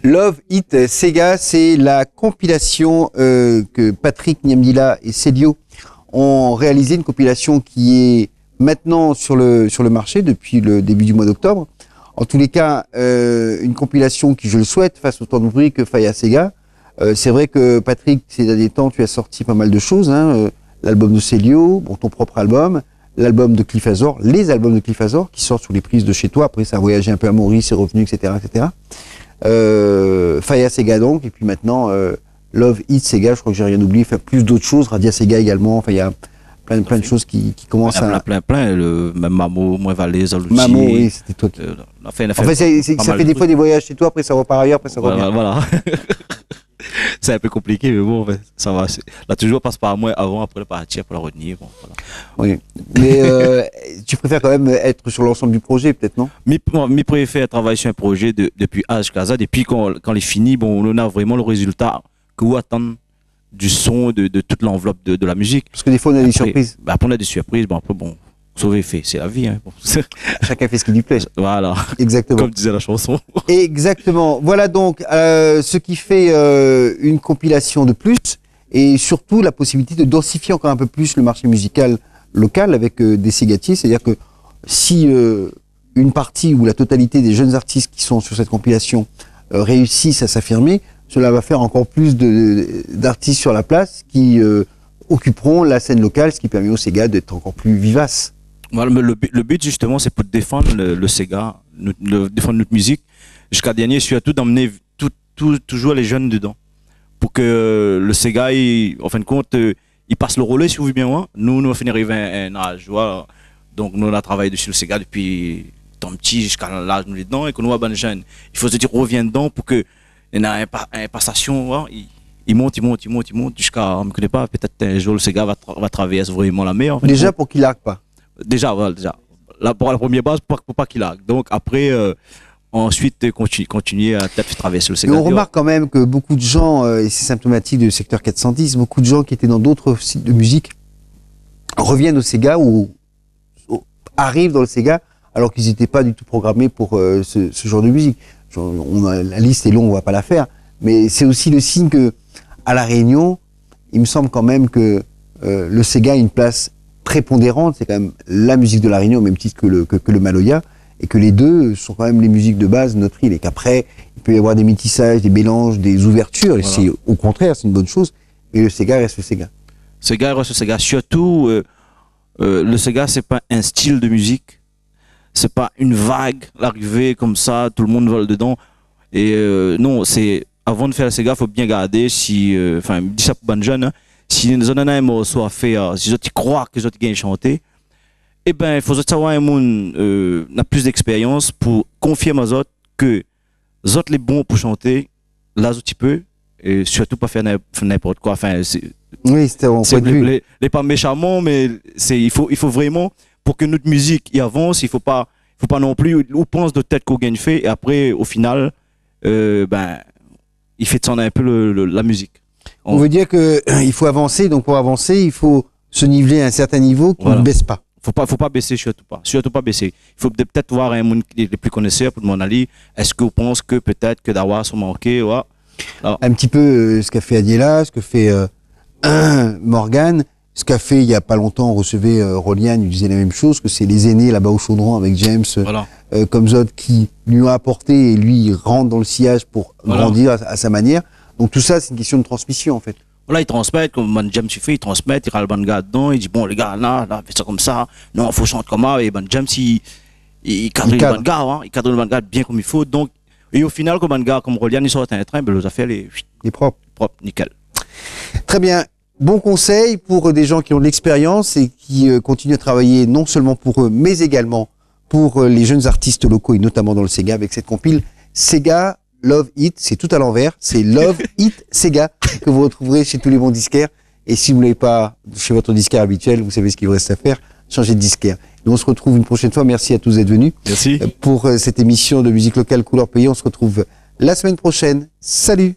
Love It Sega, c'est la compilation que Patrick Niamdila et Célio ont réalisé, une compilation qui est maintenant sur le marché depuis le début du mois d'octobre. En tous les cas, une compilation qui, je le souhaite, fasse autant de bruit que Faya Sega. C'est vrai que Patrick, ces derniers temps, tu as sorti pas mal de choses, hein, l'album de Célio, bon, ton propre album, l'album de Cliff Azor, les albums de Cliff Azor qui sortent sous les prises de chez toi. Après, ça a voyagé un peu à Maurice, c'est revenu, etc., etc. Faya Sega donc, et puis maintenant Love It Sega, je crois que j'ai rien oublié, enfin plus d'autres choses, Radia Sega également, enfin il y a plein de choses qui commencent à... Plein, même Mamo, Moins Valais, Zalouchi... Mamo, oui, c'était toi qui... En fait, ça fait des fois des voyages chez toi, après ça repart ailleurs, après ça revient. Voilà. C'est un peu compliqué, mais bon, ça va. Là, toujours passe par moi avant, après partir pour la retenir. Bon, voilà. Oui, mais tu préfères quand même être sur l'ensemble du projet, peut-être, non? Mais préfère travailler sur un projet depuis A jusqu'à Z, et puis quand il est fini, bon, on a vraiment le résultat que vous attendez du son, de toute l'enveloppe de la musique. Parce que des fois, on a des surprises. Après, on a des surprises, bon, après, bon, sauver fait, c'est la vie. Hein. Bon. Chacun fait ce qui lui plaît. Voilà. Exactement. Comme disait la chanson. Exactement. Voilà donc ce qui fait une compilation de plus et surtout la possibilité de densifier encore un peu plus le marché musical local avec des ségatiers. C'est-à-dire que si une partie ou la totalité des jeunes artistes qui sont sur cette compilation réussissent à s'affirmer, cela va faire encore plus d'artistes sur la place qui occuperont la scène locale, ce qui permet au Sega d'être encore plus vivace. Voilà, le but justement, c'est pour défendre le Sega, défendre notre musique. Jusqu'à dernier, surtout d'emmener toujours les jeunes dedans. Pour que le Sega, en fin de compte, il passe le relais, si vous voulez bien. Hein. Nous, on finit arriver à un âge. Voilà. Donc, nous, on a travaillé dessus le Sega depuis tant petit jusqu'à l'âge nous dedans. Et que nous, on est jeunes. Il faut se dire, on revient dedans pour que il y ait une passation. Voilà. Il monte jusqu'à, on ne me connaît pas, peut-être un jour le Sega va travailler vraiment la meilleure. En fait. Déjà pour qu'il largue pas. Déjà, voilà, déjà. Là, pour la première base, pour pas qu'il largue. Donc après, ensuite, continuer à peut-être travailler sur le Sega. Et on remarque quand même que beaucoup de gens, et c'est symptomatique du secteur 410, beaucoup de gens qui étaient dans d'autres sites de musique reviennent au Sega ou arrivent dans le Sega alors qu'ils n'étaient pas du tout programmés pour ce genre de musique. La liste est longue, on va pas la faire. Mais c'est aussi le signe que, à La Réunion, il me semble quand même que le Sega a une place prépondérante. C'est quand même la musique de La Réunion, au même titre que le Maloya, et que les deux sont quand même les musiques de base de notre île. Et qu'après, il peut y avoir des métissages, des mélanges, des ouvertures. Et c'est au contraire, c'est une bonne chose. Mais le Sega reste le Sega. Sega reste le Sega. Surtout, le Sega, c'est pas un style de musique. C'est pas une vague, l'arrivée comme ça, tout le monde vole dedans. Et non, c'est... Avant de faire le Sega, il faut bien garder si, enfin, je dis ça pour les jeunes, hein, si nous avons un morceau à faire, si tu crois que les autres gagnent chanter, eh ben, il faut savoir un monde n'a plus d'expérience pour confirmer aux autres que les autres les bons pour chanter, là, un petit peu, et surtout pas faire n'importe quoi. Enfin, oui, c'était en point de vue. Les pas méchamment, mais il faut vraiment, pour que notre musique y avance, il faut pas non plus, on pense de tête qu'on gagne fait, et après, au final, ben, il fait descendre un peu la musique. On veut dire que il faut avancer, donc pour avancer, il faut se niveler à un certain niveau qui ne baisse pas. Faut pas baisser, surtout pas baisser. Il faut peut-être voir un monde les plus connaisseurs pour demander à lui, est-ce que vous pensez que peut-être que d'avoir sont manqués, ouais. Un petit peu ce qu'a fait Adiela, ce que fait Morgan, ce qu'a fait il y a pas longtemps, on recevait Rolian, il disait la même chose, que c'est les aînés là-bas au Chaudron avec James, comme Zod, qui lui ont apporté et lui il rentre dans le sillage pour grandir à sa manière. Donc tout ça, c'est une question de transmission en fait. Voilà, il transmet, comme James fait, il transmet, il râle le gars dedans, il dit bon les gars, là, faites ça comme ça, non, il faut chanter comme ça, et James, il cadre le bon gars, hein, il cadre le bon gars bien comme il faut, donc, et au final, comme un gars comme Rolian, il sort un train, ben, les affaires, les propres. Propre, nickel. Très bien. Bon conseil pour des gens qui ont de l'expérience et qui continuent à travailler non seulement pour eux, mais également pour les jeunes artistes locaux et notamment dans le Sega avec cette compile Sega Love It, c'est tout à l'envers, c'est Love It Sega que vous retrouverez chez tous les bons disquaires. Et si vous ne l'avez pas chez votre disquaire habituel, vous savez ce qu'il vous reste à faire, changer de disquaire. Nous on se retrouve une prochaine fois, merci à tous d'être venus. Merci. Pour cette émission de musique locale couleur pays, on se retrouve la semaine prochaine. Salut!